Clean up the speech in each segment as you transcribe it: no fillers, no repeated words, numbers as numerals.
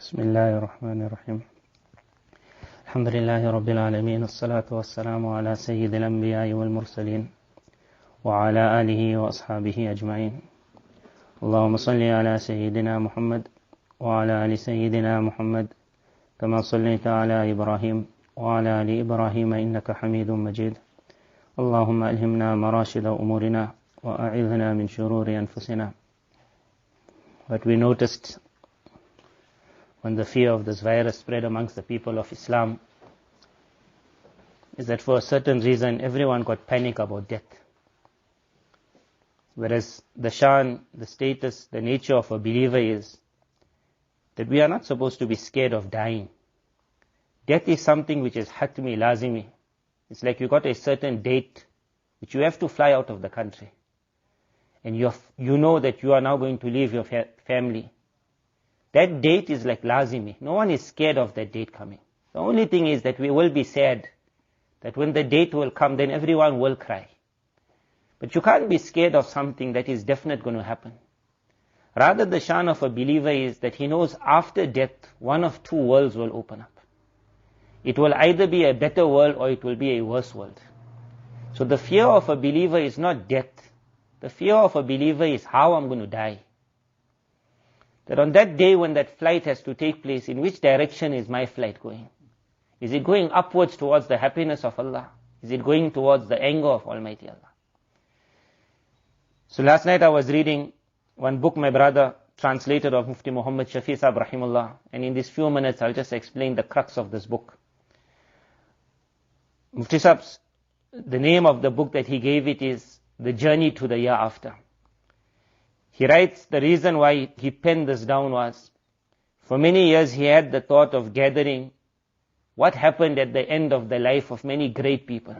بسم الله الرحمن الرحيم الحمد لله رب العالمين الصلاة والسلام على سيد الأنبياء والمرسلين وعلى آله وأصحابه أجمعين اللهم صل على سيدنا محمد وعلى آل سيدنا محمد كما صليت على إبراهيم وعلى آل إبراهيم إنك حميد مجيد اللهم ألهمنا مراشد أمورنا وأعذنا من شرور أنفسنا. But we noticed when the fear of this virus spread amongst the people of Islam is that for a certain reason everyone got panic about death. Whereas the shan, the status, the nature of a believer is that we are not supposed to be scared of dying. Death is something which is hatmi, lazimi. It's like you got a certain date which you have to fly out of the country. And you know that you are now going to leave your family. That date is like lazimi. No one is scared of that date coming. The only thing is that we will be sad that when the date will come, then everyone will cry. But you can't be scared of something that is definitely going to happen. Rather, the shan of a believer is that he knows after death, one of two worlds will open up. It will either be a better world or it will be a worse world. So the fear of a believer is not death. The fear of a believer is how I'm going to die. That on that day when that flight has to take place, in which direction is my flight going? Is it going upwards towards the happiness of Allah? Is it going towards the anger of Almighty Allah? So last night I was reading one book my brother translated of Mufti Muhammad Shafi Sahib Rahimullah, and in these few minutes I'll just explain the crux of this book. Mufti Sahib's, the name of the book that he gave it is The Journey to the Year After. He writes the reason why he penned this down was, for many years he had the thought of gathering what happened at the end of the life of many great people.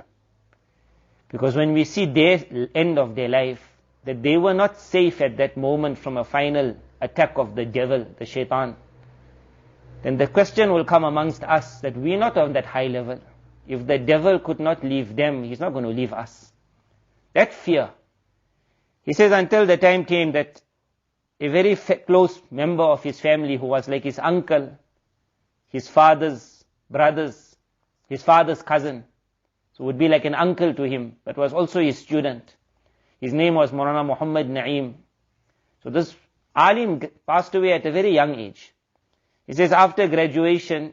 Because when we see their end of their life, that they were not safe at that moment from a final attack of the devil, the shaitan, then the question will come amongst us that we're not on that high level. If the devil could not leave them, he's not going to leave us. That fear. He says until the time came that a very close member of his family who was like his uncle, his father's brothers, his father's cousin, so would be like an uncle to him, but was also his student. His name was Maulana Muhammad Naeem. So this alim passed away at a very young age. He says after graduation,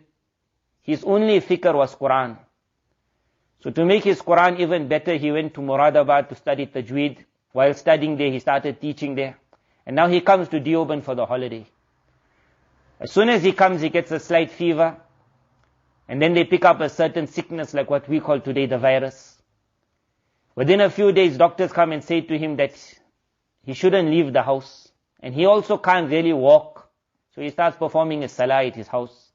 his only fikr was Quran. So to make his Quran even better, he went to Muradabad to study Tajweed. While studying there, he started teaching there. And now he comes to Deoband for the holiday. As soon as he comes, he gets a slight fever. And then they pick up a certain sickness like what we call today the virus. Within a few days, doctors come and say to him that he shouldn't leave the house. And he also can't really walk. So he starts performing his salah at his house.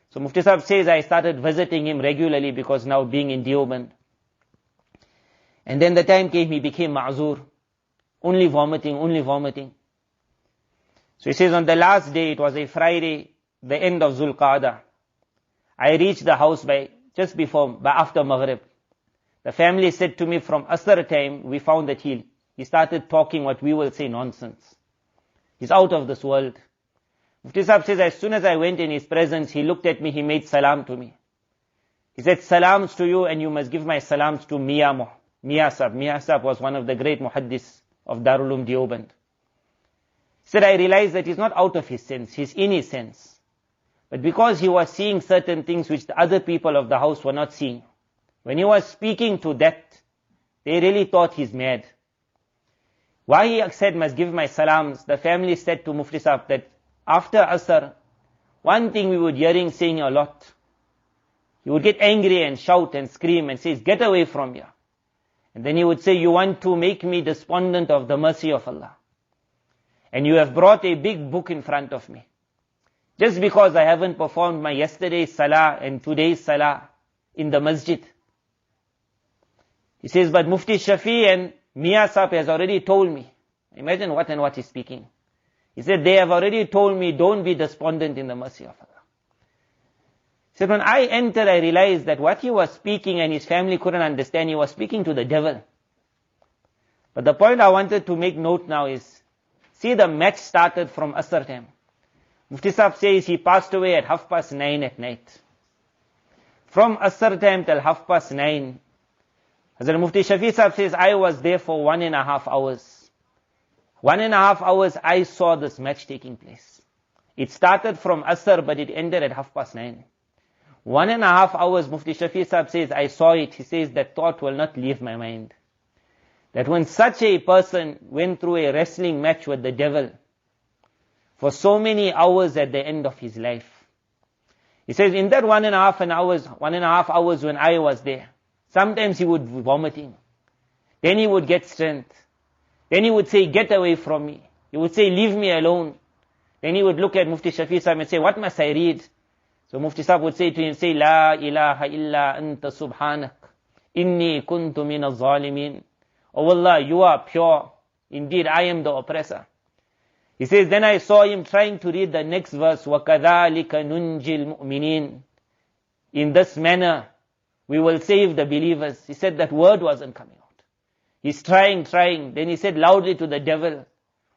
So Mufti Sahib says, I started visiting him regularly because now being in Deoband. And then the time came, he became ma'zur. Only vomiting, only vomiting. So he says on the last day, it was a Friday, the end of Zulqa'dah. I reached the house by after Maghrib. The family said to me from Asr time, we found that he started talking what we will say nonsense. He's out of this world. Mufti Sahib says, as soon as I went in his presence, he looked at me, he made salam to me. He said, salams to you and you must give my salams to Mia Sahib. Mia Sahib was one of the great muhaddis of Darul Uloom Deoband. He said, I realized that he's not out of his sense, he's in his sense. But because he was seeing certain things which the other people of the house were not seeing, when he was speaking to that, they really thought he's mad. Why he said, must give my salams, the family said to Mufti Sahib that after Asr, one thing we would hearing saying a lot, he would get angry and shout and scream and says, get away from here. And then he would say, you want to make me despondent of the mercy of Allah. And you have brought a big book in front of me. Just because I haven't performed my yesterday's salah and today's salah in the masjid. He says, but Mufti Shafi and Mia Sahib has already told me. Imagine what and what he's speaking. He said, they have already told me, don't be despondent in the mercy of Allah. He said, when I entered, I realized that what he was speaking and his family couldn't understand, he was speaking to the devil. But the point I wanted to make note now is, see the match started from Asr time. Mufti Sahib says he passed away at 9:30 at night. From Asr time till 9:30, Hazrat Mufti Shafi Sahib says, I was there for 1.5 hours. 1.5 hours I saw this match taking place. It started from Asr, but it ended at 9:30. 1.5 hours, Mufti Shafi Sahib says, I saw it. He says, that thought will not leave my mind. That when such a person went through a wrestling match with the devil for so many hours at the end of his life, he says, in that 1.5 hours when I was there, sometimes he would be vomiting. Then he would get strength. Then he would say, get away from me. He would say, leave me alone. Then he would look at Mufti Shafi Sahib and say, what must I read? So Mufti Sahib would say to him, say, La ilaha illa anta subhanak, inni kuntu min al-zalimin. Oh Allah, you are pure. Indeed, I am the oppressor. He says, then I saw him trying to read the next verse, وَكَذَلِكَ نُنْجِ الْمُؤْمِنِينَ. In this manner, we will save the believers. He said that word wasn't coming out. He's trying. Then he said loudly to the devil,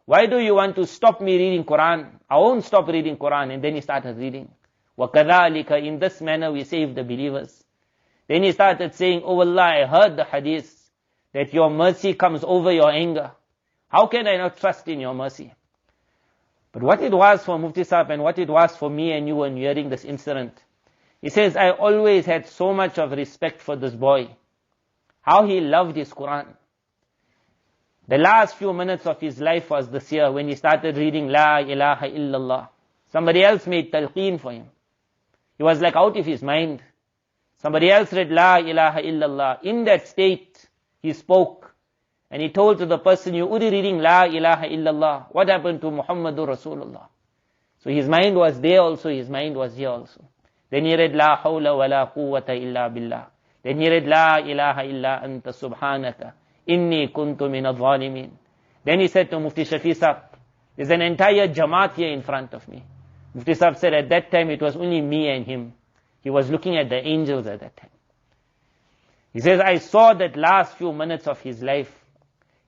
why do you want to stop me reading Quran? I won't stop reading Quran. And then he started reading. وَكَذَلِكَ. In this manner, we save the believers. Then he started saying, oh Allah, I heard the hadith that your mercy comes over your anger. How can I not trust in your mercy? But what it was for Mufti Sahib and what it was for me and you when hearing this incident, he says, I always had so much of respect for this boy. How he loved his Quran. The last few minutes of his life was this year when he started reading La ilaha illallah. Somebody else made talqeen for him. He was like out of his mind. Somebody else read La ilaha illallah. In that state, he spoke. And he told to the person, you only reading La ilaha illallah. What happened to Muhammadur Rasulullah? So his mind was there also, his mind was here also. Then he read La hawla wa la quwwata illa billah. Then he read La ilaha illa anta subhanaka, inni kuntu min al-zalimin. Then he said to Mufti Shafi Sahib, there's an entire Jamaat here in front of me. Mufti Sahib said at that time it was only me and him. He was looking at the angels at that time. He says, I saw that last few minutes of his life.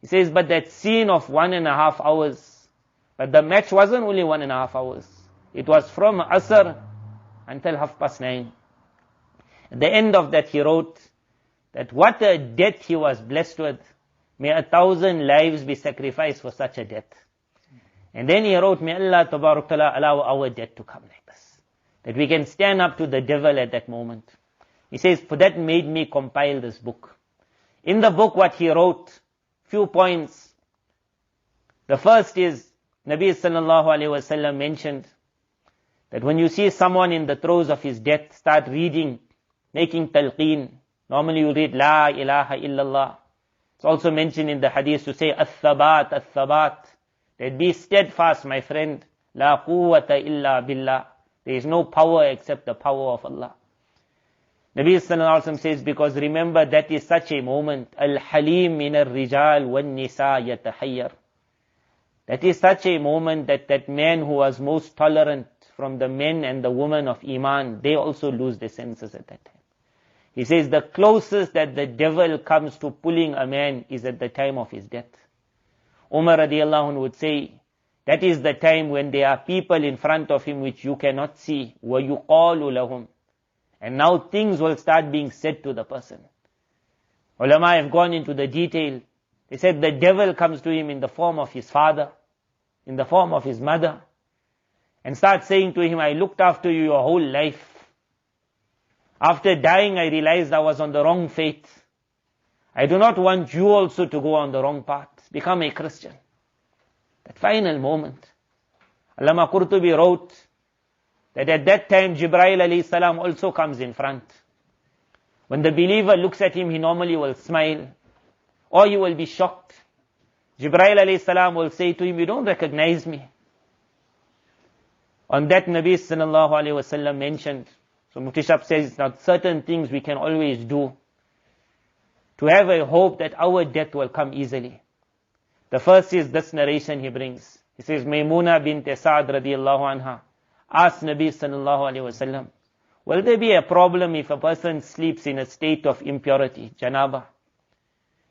He says, but that scene of 1.5 hours, but the match wasn't only 1.5 hours. It was from Asr until 9:30. At the end of that he wrote that what a death he was blessed with. May 1,000 lives be sacrificed for such a death. And then he wrote, may Allah Tabarak Ta'ala allow our death to come like this. That we can stand up to the devil at that moment. He says, for that made me compile this book. In the book what he wrote, few points. The first is, Nabi sallallahu alayhi wa sallam mentioned that when you see someone in the throes of his death, start reading, making talqeen. Normally you read La ilaha illallah. It's also mentioned in the hadith to say As-Sabat, As-Sabat. That be steadfast, my friend. La quwwata illa billah. There is no power except the power of Allah. Nabi sallallahu alayhi wa sallam says, because remember that is such a moment. Al-Halim min al-Rijal wal-Nisa yatahayyar. That is such a moment that man who was most tolerant from the men and the women of Iman, they also lose their senses at that time. He says the closest that the devil comes to pulling a man is at the time of his death. Umar radiallahu anhu would say, that is the time when there are people in front of him which you cannot see. وَيُقَالُ لَهُمْ. And now things will start being said to the person. Ulama have gone into the detail. They said the devil comes to him in the form of his father, in the form of his mother, and starts saying to him, I looked after you your whole life. After dying, I realized I was on the wrong faith. I do not want you also to go on the wrong path. Become a Christian. That final moment. Allama Qurtubi wrote that at that time Jibreel alayhi salam also comes in front. When the believer looks at him, he normally will smile, or he will be shocked. Jibreel alayhi salam will say to him, you don't recognize me. On that Nabi sallallahu alayhi wasallam mentioned, so Mufti Shab says, now certain things we can always do to have a hope that our death will come easily. The first is this narration he brings. He says, Maymuna bint Sa'd radiyallahu anha asked Nabi sallallahu alayhi wasallam, will there be a problem if a person sleeps in a state of impurity, janaba?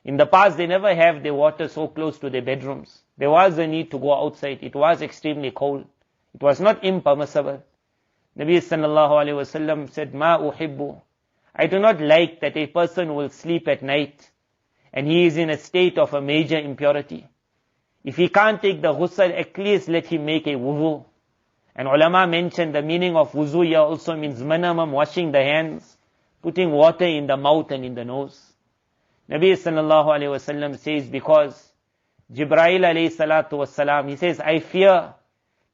In the past, they never have their water so close to their bedrooms. There was a need to go outside. It was extremely cold. It was not impermissible. Nabi sallallahu alayhi wasallam said, Ma uhibbu. I do not like that a person will sleep at night and he is in a state of a major impurity. If he can't take the ghusl, at least let him make a wudu. And ulama mentioned the meaning of wuzu here also means minimum washing the hands, putting water in the mouth and in the nose. Nabi sallallahu alayhi wasallam says, because Jibreel alayhi salatu wasalam, he says, I fear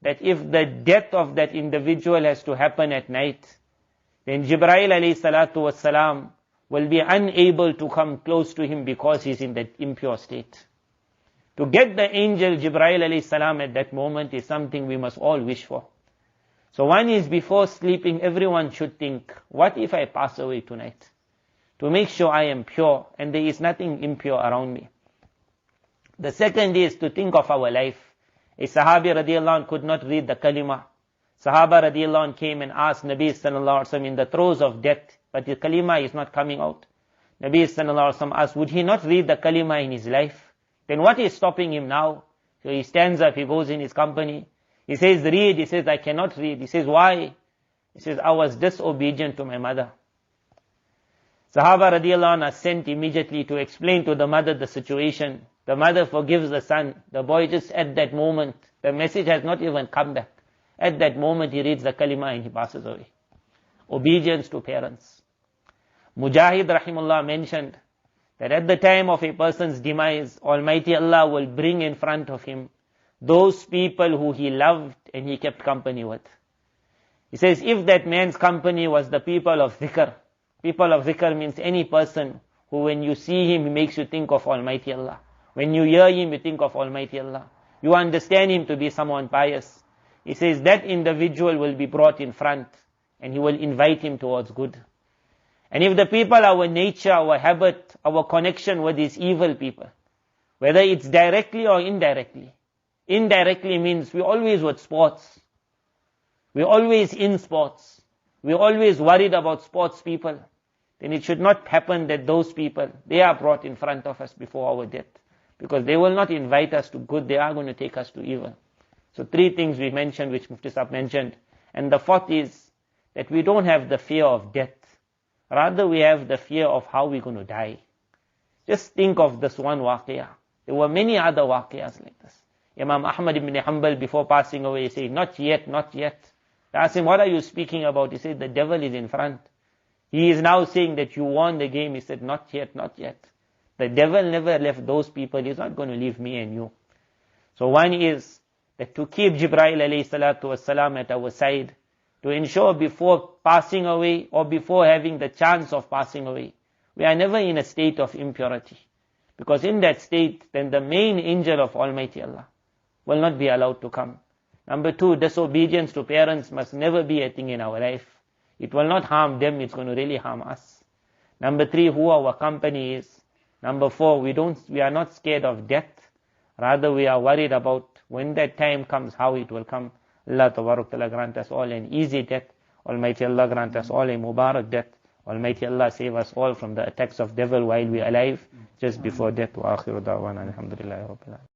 that if the death of that individual has to happen at night, then Jibreel alayhi salatu wasalam will be unable to come close to him because he's in that impure state. To get the angel Jibreel alayhi salam at that moment is something we must all wish for. So one is, before sleeping, everyone should think, what if I pass away tonight? To make sure I am pure and there is nothing impure around me. The second is to think of our life. A Sahabi radiallahu anh could not read the kalima. Sahaba radiallahu anh came and asked Nabi sallallahu alaihi wasallam in the throes of death, but the kalima is not coming out. Nabi sallallahu alaihi wasallam asked, would he not read the kalima in his life? Then what is stopping him now? So he stands up, he goes in his company. He says, read. He says, I cannot read. He says, why? He says, I was disobedient to my mother. Sahaba radiallahu anh are sent immediately to explain to the mother the situation. The mother forgives the son. The boy just at that moment, the message has not even come back. At that moment he reads the kalima and he passes away. Obedience to parents. Mujahid rahimullah mentioned that at the time of a person's demise, Almighty Allah will bring in front of him those people who he loved and he kept company with. He says, if that man's company was the people of dhikr means any person who when you see him, he makes you think of Almighty Allah. When you hear him, you think of Almighty Allah. You understand him to be someone pious. He says that individual will be brought in front and he will invite him towards good. And if the people, our nature, our habit, our connection with these evil people, whether it's directly or indirectly. Indirectly means we always with sports. We're always in sports. We're always worried about sports people. Then it should not happen that those people, they are brought in front of us before our death. Because they will not invite us to good, they are going to take us to evil. So 3 things we mentioned, which Mufti Sahib mentioned. And the 4th is that we don't have the fear of death. Rather we have the fear of how we're going to die. Just think of this one waqiyah. There were many other waqiyahs like this. Imam Ahmad ibn Hanbal, before passing away, he said, not yet, not yet. They asked him, what are you speaking about? He said, the devil is in front. He is now saying that you won the game. He said, not yet, not yet. The devil never left those people. He's not going to leave me and you. So one is that to keep Jibreel alayhi salatu wasalam at our side, to ensure before passing away or before having the chance of passing away, we are never in a state of impurity. Because in that state, then the main angel of Almighty Allah will not be allowed to come. Number 2, disobedience to parents must never be a thing in our life. It will not harm them, it's going to really harm us. Number 3, who our company is. Number 4, we are not scared of death. Rather we are worried about when that time comes, how it will come. Allah Tabarak Ta'ala grant us all an easy death. Almighty Allah grant us all a Mubarak death. Almighty Allah save us all from the attacks of devil while we are alive, just before death. Wa akhiru da'wana alhamdulillahi rabbil alamin.